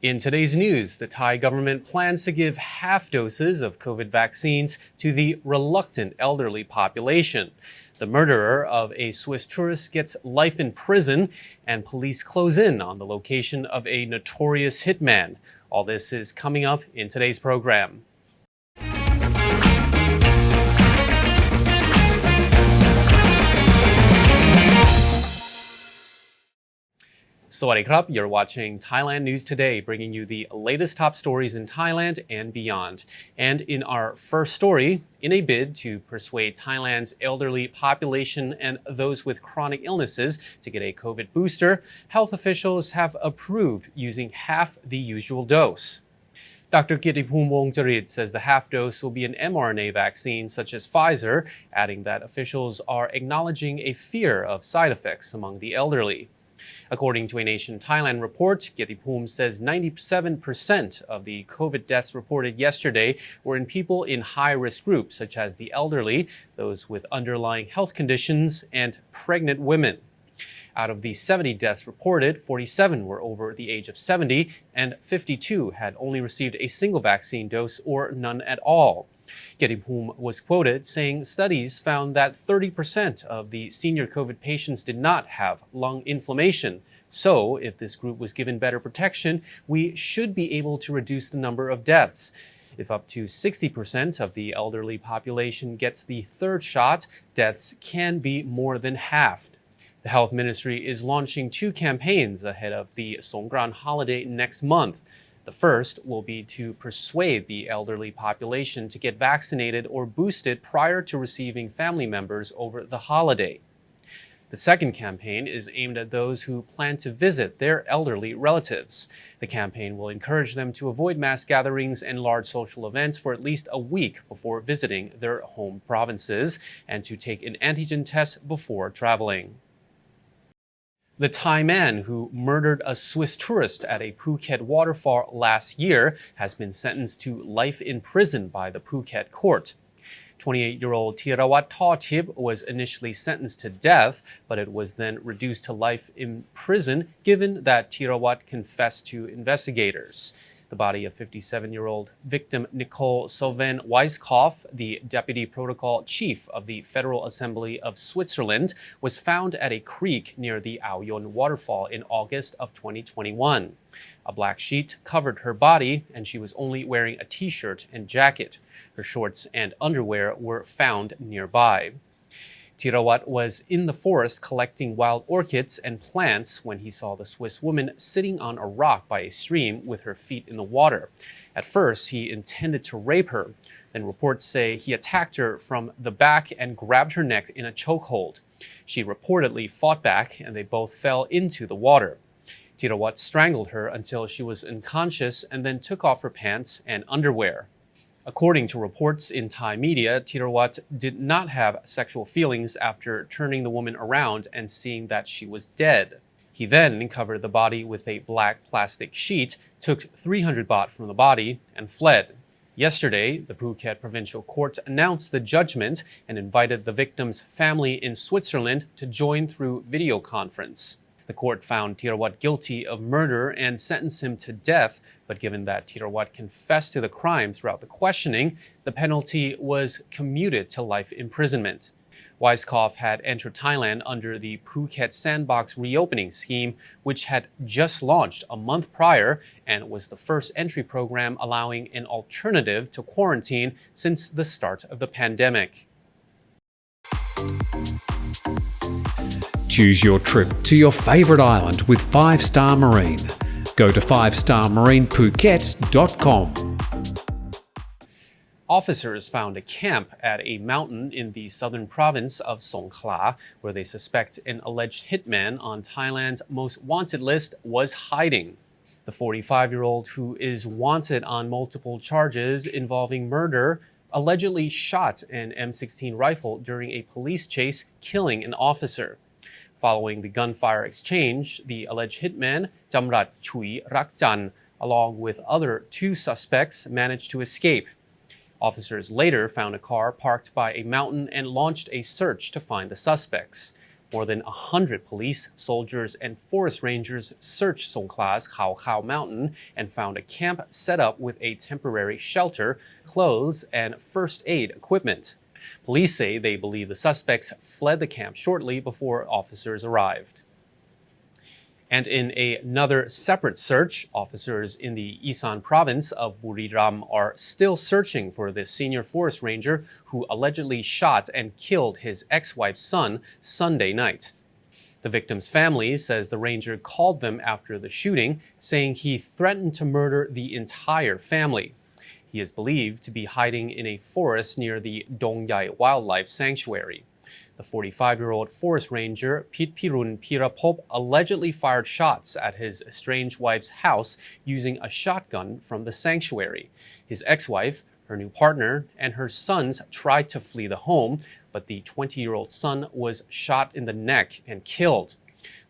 In today's news, the Thai government plans to give half doses of COVID vaccines to the reluctant elderly population. The murderer of a Swiss tourist gets life in prison, and police close in on the location of a notorious hitman. All this is coming up in today's program. Sawadee krap, you're watching Thailand News Today, bringing you the latest top stories in Thailand and beyond. And in our first story, in a bid to persuade Thailand's elderly population and those with chronic illnesses to get a COVID booster, health officials have approved using half the usual dose. Dr. Kittipum Wongjarit says the half dose will be an mRNA vaccine such as Pfizer, adding that officials are acknowledging a fear of side effects among the elderly. According to a Nation Thailand report, Kittipum says 97% of the COVID deaths reported yesterday were in people in high-risk groups such as the elderly, those with underlying health conditions, and pregnant women. Out of the 70 deaths reported, 47 were over the age of 70, and 52 had only received a single vaccine dose or none at all. Kittipum was quoted saying studies found that 30% of the senior COVID patients did not have lung inflammation. So, if this group was given better protection, we should be able to reduce the number of deaths. If up to 60% of the elderly population gets the third shot, deaths can be more than halved. The Health Ministry is launching two campaigns ahead of the Songkhla holiday next month. The first will be to persuade the elderly population to get vaccinated or boosted prior to receiving family members over the holiday. The second campaign is aimed at those who plan to visit their elderly relatives. The campaign will encourage them to avoid mass gatherings and large social events for at least a week before visiting their home provinces and to take an antigen test before traveling. The Thai man who murdered a Swiss tourist at a Phuket waterfall last year has been sentenced to life in prison by the Phuket court. 28-year-old Thirawat Thawtip was initially sentenced to death, but it was then reduced to life in prison given that Thirawat confessed to investigators. The body of 57-year-old victim Nicole Sylvain Weisskopf, the deputy protocol chief of the Federal Assembly of Switzerland, was found at a creek near the Ao Yon waterfall in August of 2021. A black sheet covered her body, and she was only wearing a t-shirt and jacket. Her shorts and underwear were found nearby. Thirawat was in the forest collecting wild orchids and plants when he saw the Swiss woman sitting on a rock by a stream with her feet in the water. At first, he intended to rape her. Then reports say he attacked her from the back and grabbed her neck in a chokehold. She reportedly fought back, and they both fell into the water. Thirawat strangled her until she was unconscious and then took off her pants and underwear. According to reports in Thai media, Thirawat did not have sexual feelings after turning the woman around and seeing that she was dead. He then covered the body with a black plastic sheet, took 300 baht from the body, and fled. Yesterday, the Phuket Provincial Court announced the judgment and invited the victim's family in Switzerland to join through video conference. The court found Thirawat guilty of murder and sentenced him to death, but given that Thirawat confessed to the crime throughout the questioning, the penalty was commuted to life imprisonment. Weisskopf had entered Thailand under the Phuket Sandbox reopening scheme, which had just launched a month prior and was the first entry program allowing an alternative to quarantine since the start of the pandemic. Choose your trip to your favorite island with 5-Star Marine. Go to 5starmarinephuket.com. Officers found a camp at a mountain in the southern province of Songkhla, where they suspect an alleged hitman on Thailand's most wanted list was hiding. The 45-year-old, who is wanted on multiple charges involving murder, allegedly shot an M16 rifle during a police chase, killing an officer. Following the gunfire exchange, the alleged hitman, Jamrat Chui Rakjan, along with other two suspects, managed to escape. Officers later found a car parked by a mountain and launched a search to find the suspects. More than 100 police, soldiers, and forest rangers searched Songkhla's Khao Mountain and found a camp set up with a temporary shelter, clothes, and first aid equipment. Police say they believe the suspects fled the camp shortly before officers arrived. And in another separate search, officers in the Isan province of Buriram are still searching for the senior forest ranger who allegedly shot and killed his ex-wife's son Sunday night. The victim's family says the ranger called them after the shooting, saying he threatened to murder the entire family. He is believed to be hiding in a forest near the Dong Yai Wildlife Sanctuary. The 45-year-old forest ranger, Pitpirun Pirapop, allegedly fired shots at his estranged wife's house using a shotgun from the sanctuary. His ex-wife, her new partner, and her sons tried to flee the home, but the 20-year-old son was shot in the neck and killed.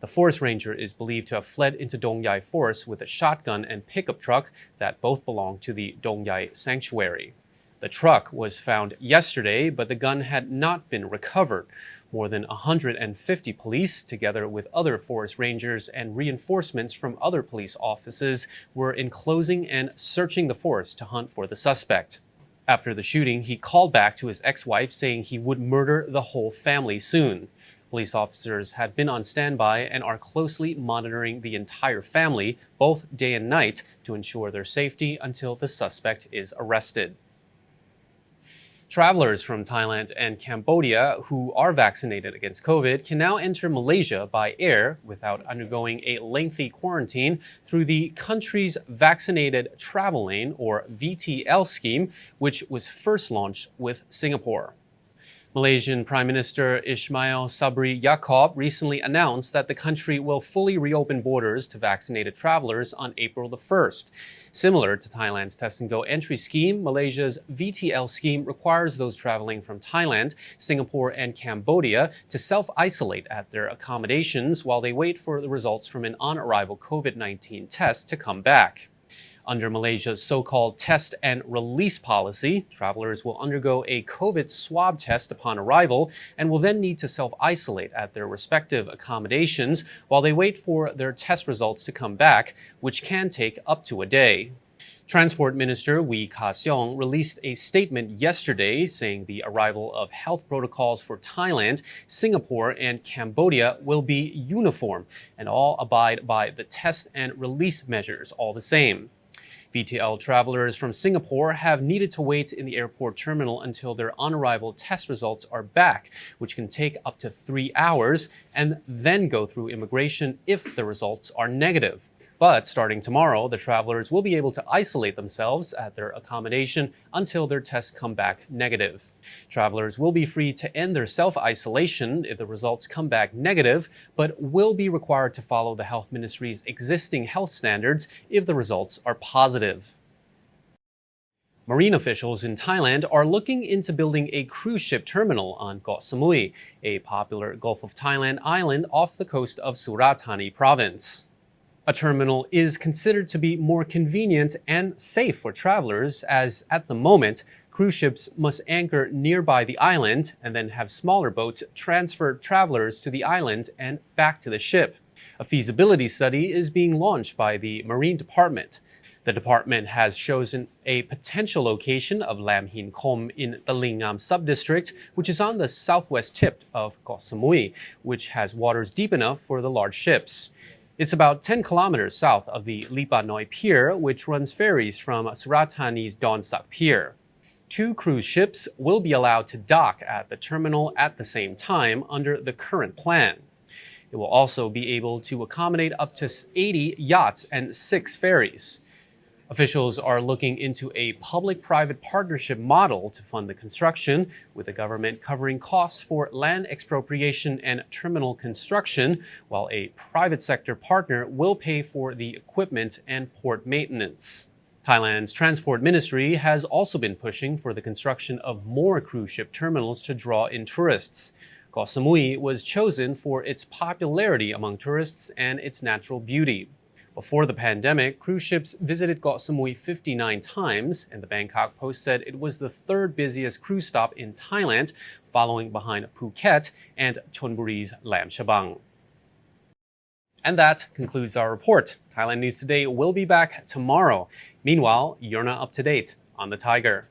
The forest ranger is believed to have fled into Dong Yai Forest with a shotgun and pickup truck that both belong to the Dong Yai Sanctuary. The truck was found yesterday, but the gun had not been recovered. More than 150 police, together with other forest rangers and reinforcements from other police offices, were enclosing and searching the forest to hunt for the suspect. After the shooting, he called back to his ex-wife saying he would murder the whole family soon. Police officers had been on standby and are closely monitoring the entire family, both day and night, to ensure their safety until the suspect is arrested. Travelers from Thailand and Cambodia who are vaccinated against COVID can now enter Malaysia by air without undergoing a lengthy quarantine through the country's Vaccinated Travel Lane, or VTL scheme, which was first launched with Singapore. Malaysian Prime Minister Ismail Sabri Yaakob recently announced that the country will fully reopen borders to vaccinated travelers on April the 1st. Similar to Thailand's Test and Go entry scheme, Malaysia's VTL scheme requires those traveling from Thailand, Singapore, and Cambodia to self-isolate at their accommodations while they wait for the results from an on-arrival COVID-19 test to come back. Under Malaysia's so-called test and release policy, travelers will undergo a COVID swab test upon arrival and will then need to self-isolate at their respective accommodations while they wait for their test results to come back, which can take up to a day. Transport Minister Wee Ka Seong released a statement yesterday saying the arrival of health protocols for Thailand, Singapore, and Cambodia will be uniform and all abide by the test and release measures all the same. VTL travelers from Singapore have needed to wait in the airport terminal until their on-arrival test results are back, which can take up to 3 hours, and then go through immigration if the results are negative. But starting tomorrow, the travelers will be able to isolate themselves at their accommodation until their tests come back negative. Travelers will be free to end their self-isolation if the results come back negative, but will be required to follow the Health Ministry's existing health standards if the results are positive. Marine officials in Thailand are looking into building a cruise ship terminal on Koh Samui, a popular Gulf of Thailand island off the coast of Surat Thani province. A terminal is considered to be more convenient and safe for travelers, as at the moment, cruise ships must anchor nearby the island and then have smaller boats transfer travelers to the island and back to the ship. A feasibility study is being launched by the Marine Department. The department has chosen a potential location of Lam Hin Kom in the Lingam subdistrict, which is on the southwest tip of Koh Samui, which has waters deep enough for the large ships. It's about 10 kilometers south of the Lipa Noi Pier, which runs ferries from Surat Thani's Don Sak Pier. 2 cruise ships will be allowed to dock at the terminal at the same time under the current plan. It will also be able to accommodate up to 80 yachts and 6 ferries. Officials are looking into a public-private partnership model to fund the construction, with the government covering costs for land expropriation and terminal construction, while a private sector partner will pay for the equipment and port maintenance. Thailand's Transport Ministry has also been pushing for the construction of more cruise ship terminals to draw in tourists. Koh Samui was chosen for its popularity among tourists and its natural beauty. Before the pandemic, cruise ships visited Koh Samui 59 times, and the Bangkok Post said it was the 3rd busiest cruise stop in Thailand, following behind Phuket and Chonburi's Lam Chabang. And that concludes our report. Thailand News Today will be back tomorrow. Meanwhile, you're not up to date on the Thaiger.